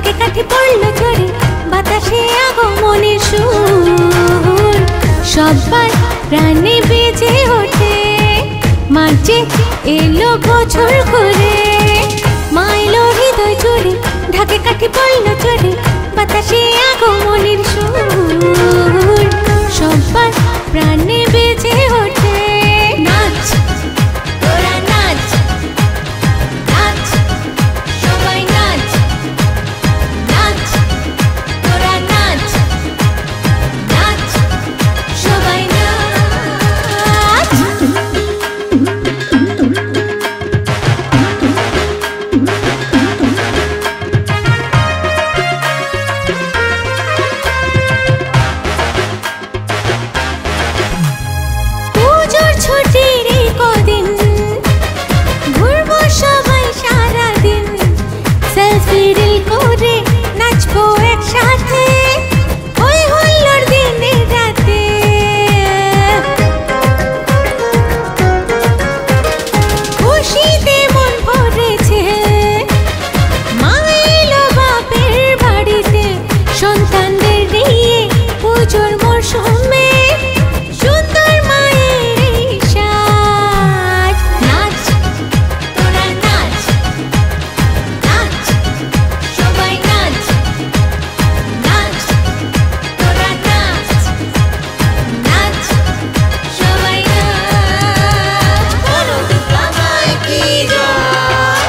ঢাকে কাঠি পড়ল ঝরে বাতাসে আগমনের সুর সবার প্রাণে বেজে ওঠে মাঝে এলো বছর ঘুরে মা এলো হৃদয় জুড়ে ঢাকে কাঠি পড়ল ঝরে বাতাসে আগমনের সুর সবার প্রাণে বেজে ওঠে নাচ তোরা নাচ নাচ সবাই নাচ নাচ তোরা নাচ নাচ সবাই নাচ পুজোর ছুটির এই কদিন ঘুরবো সবাই সারাদিন সেলফি রিল করে নাচবো একসাথে হই হুল্লোড় দিনে রাতে খুশিতে মন ভরেছে মা এলো বাপের বাড়িতে সন্তানদের নিয়ে পুজোর মরশুমে সুন্দর মায়ের এই সাজ নাচ তোরা নাচ নাচ সবাই নাচ নাচ তোরা নাচ নাচ সবাই নাচ বলো দুর্গা মায় কি জয়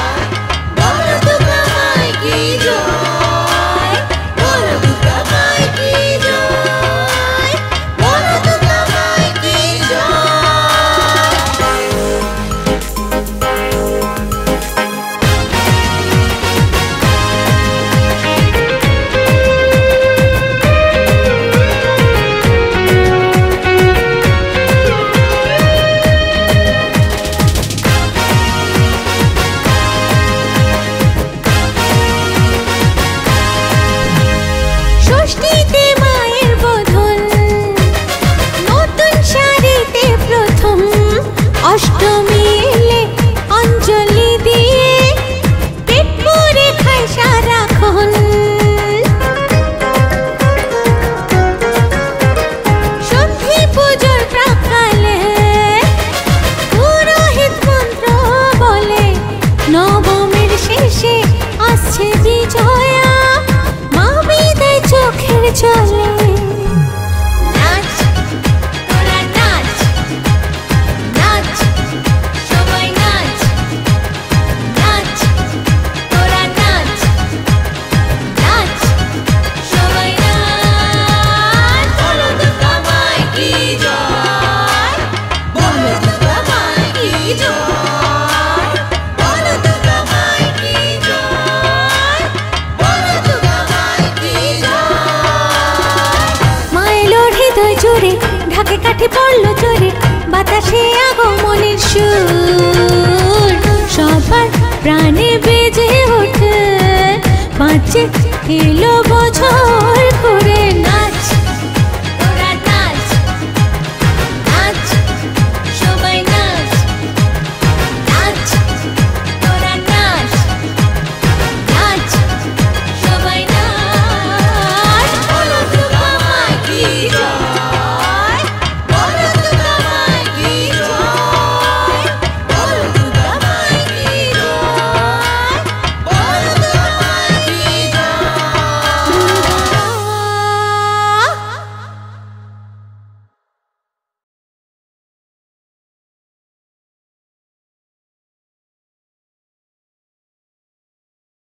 বলো দুর্গা মায় কি জয় বলো দুর্গা মায় কি জয় বলো দুর্গা মায় কি জয় ষষ্ঠীতে মায়ের বোধন নতুন শাড়িতে প্রথম অষ্টমী এলে অঞ্জলি দিয়ে পেট ভরে খাই সারাক্ষণ সন্ধি পুজোর প্রাকালে পুরোহিত মন্ত্র বলে নবমীর শেষে আসছে বিজয়া মা বিদায় চোখের জলে নাচ তোরা নাচ নাচ সবাই নাচ নাচ তোরা নাচ নাচ সবাই নাচ বলো দুর্গা মায় কি জয় বলো দুর্গা মায় কি জয় বলো দুর্গা মায় কি জয় বলো দুর্গা মায় কি জয় মা এলো হৃদয় জুড়ে ঢাকে কাঠি পড়ল জোরে বাতাসে আগমনের সুর সবার প্রাণে বেজে ওঠে মাঝে এলো বছর